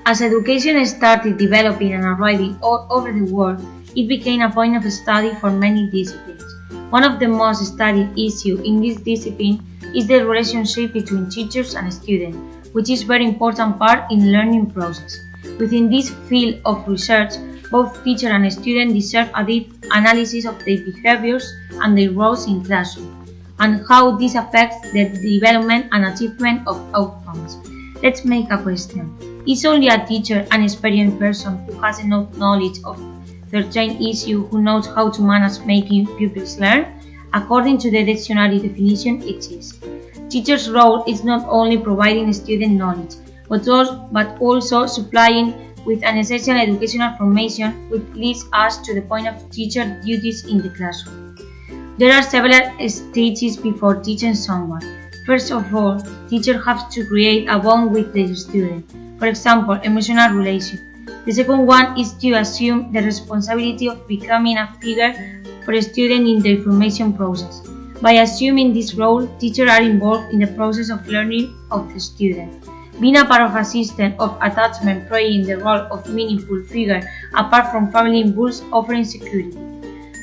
As education started developing and arriving all over the world, it became a point of study for many disciplines. One of the most studied issues in this discipline is the relationship between teachers and students, which is a very important part in the learning process. Within this field of research, both teacher and student deserve a deep analysis of their behaviors and their roles in classroom, and how this affects the development and achievement of outcomes. Let's make a question. Is only a teacher an experienced person who has enough knowledge of certain issue who knows how to manage making pupils learn? According to the dictionary definition, it is. Teacher's role is not only providing student knowledge, but also supplying with an essential educational formation, which leads us to the point of teacher duties in the classroom. There are several stages before teaching someone. First of all, teacher has to create a bond with the student, for example, emotional relation. The second one is to assume the responsibility of becoming a figure for a student in the formation process. By assuming this role, teachers are involved in the process of learning of the student. Being a part of a system of attachment playing the role of meaningful figure apart from family impulse offering security.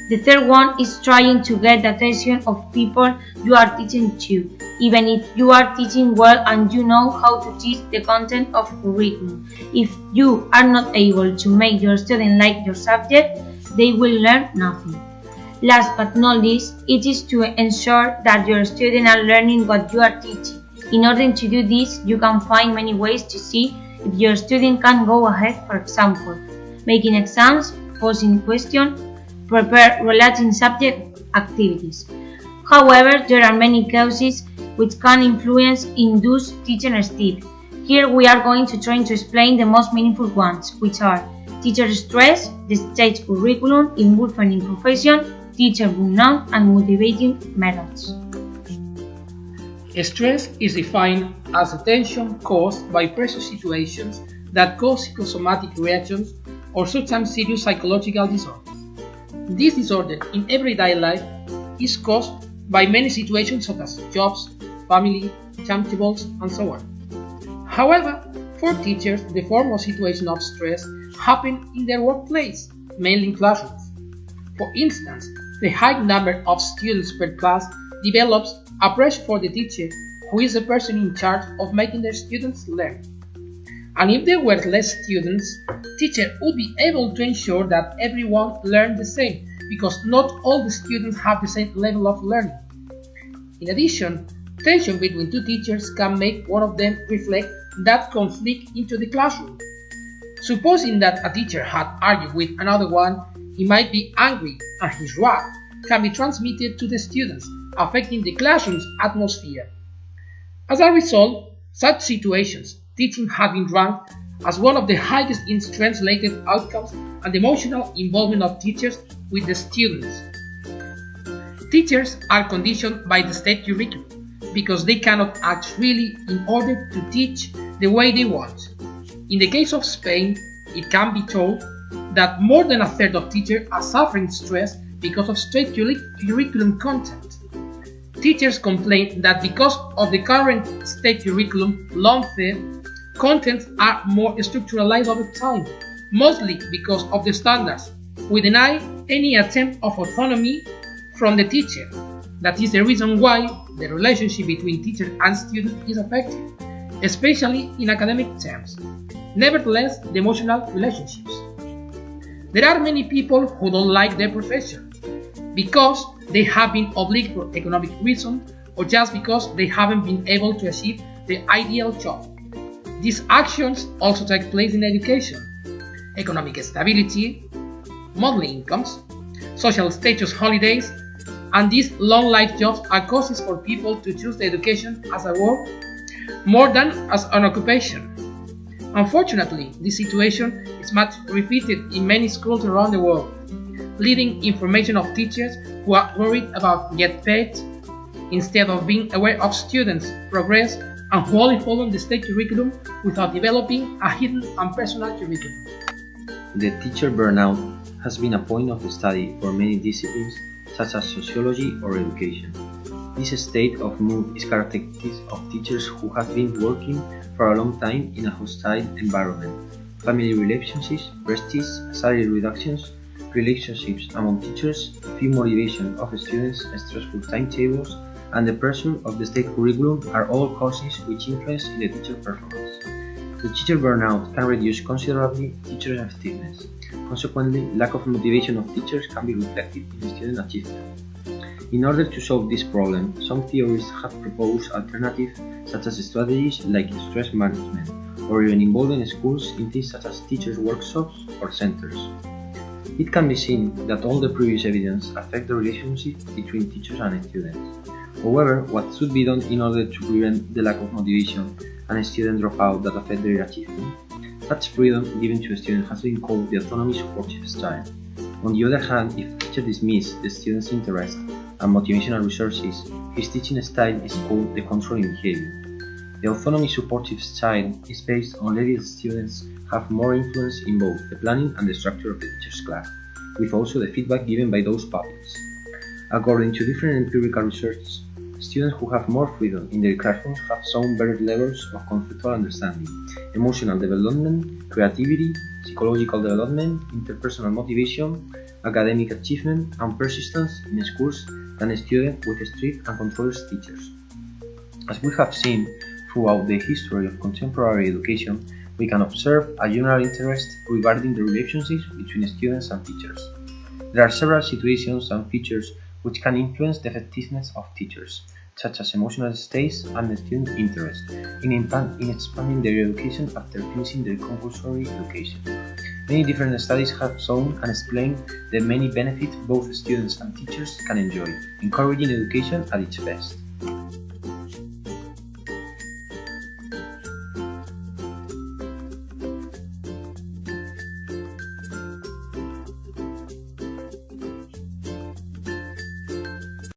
The third one is trying to get the attention of people you are teaching to, even if you are teaching well and you know how to teach the content of curriculum. If you are not able to make your student like your subject, they will learn nothing. Last but not least, it is to ensure that your students are learning what you are teaching. In order to do this, you can find many ways to see if your student can go ahead, for example, making exams, posing questions, prepare relating subject activities. However, there are many causes which can influence induce teaching steps. Here we are going to try to explain the most meaningful ones, which are teacher stress, the stage curriculum, involvement in profession, teacher burnout, and motivating methods. Stress is defined as a tension caused by pressure situations that cause psychosomatic reactions or sometimes serious psychological disorders. This disorder in everyday life is caused by many situations such as jobs, family, timetables, and so on. However, for teachers, the form of situation of stress happen in their workplace, mainly in classrooms. For instance, the high number of students per class develops a pressure for the teacher, who is the person in charge of making their students learn. And if there were less students, teacher would be able to ensure that everyone learned the same, because not all the students have the same level of learning. In addition, tension between two teachers can make one of them reflect that conflict into the classroom. Supposing that a teacher had argued with another one, he might be angry, and his wrath can be transmitted to the students, affecting the classroom's atmosphere. As a result, such situations, teaching has been ranked as one of the highest in stress-related outcomes and emotional involvement of teachers with the students. Teachers are conditioned by the state curriculum because they cannot act freely in order to teach the way they want. In the case of Spain, it can be told that more than a third of teachers are suffering stress because of state curriculum content. Teachers complain that because of the current state curriculum lengthy, contents are more structuralized over time, mostly because of the standards. We deny any attempt of autonomy from the teacher. That is the reason why the relationship between teacher and student is affected, especially in academic terms. Nevertheless, the emotional relationships. There are many people who don't like their profession because they have been obliged for economic reasons or just because they haven't been able to achieve the ideal job. These actions also take place in education. Economic stability, monthly incomes, social status holidays, and these long-life jobs are causes for people to choose the education as a work more than as an occupation. Unfortunately, this situation is much repeated in many schools around the world, leading information of teachers who are worried about get paid instead of being aware of students' progress and who only follow the state curriculum without developing a hidden and personal curriculum. The teacher burnout has been a point of study for many disciplines such as sociology or education. This state of mood is characteristic of teachers who have been working for a long time in a hostile environment. Family relationships, prestige, salary reductions, relationships among teachers, few motivation of students, stressful timetables, and the pressure of the state curriculum are all causes which influence the teacher performance. The teacher burnout can reduce considerably teacher effectiveness. Consequently, lack of motivation of teachers can be reflected in student achievement. In order to solve this problem, some theorists have proposed alternatives such as strategies like stress management, or even involving schools in things such as teachers' workshops or centers. It can be seen that all the previous evidence affects the relationship between teachers and students. However, what should be done in order to prevent the lack of motivation and student dropout that affect their achievement? Such freedom given to a student has been called the autonomy supportive style. On the other hand, if a teacher dismisses the student's interest and motivational resources, his teaching style is called the controlling behavior. The autonomy supportive style is based on letting students have more influence in both the planning and the structure of the teacher's class, with also the feedback given by those pupils. According to different empirical research, students who have more freedom in their classrooms have shown better levels of conceptual understanding, emotional development, creativity, psychological development, interpersonal motivation, academic achievement, and persistence in schools than students with strict and controlled teachers. As we have seen throughout the history of contemporary education, we can observe a general interest regarding the relationships between students and teachers. There are several situations and features which can influence the effectiveness of teachers, such as emotional states and the student interest in expanding their education after finishing their compulsory education. Many different studies have shown and explained the many benefits both students and teachers can enjoy, encouraging education at its best.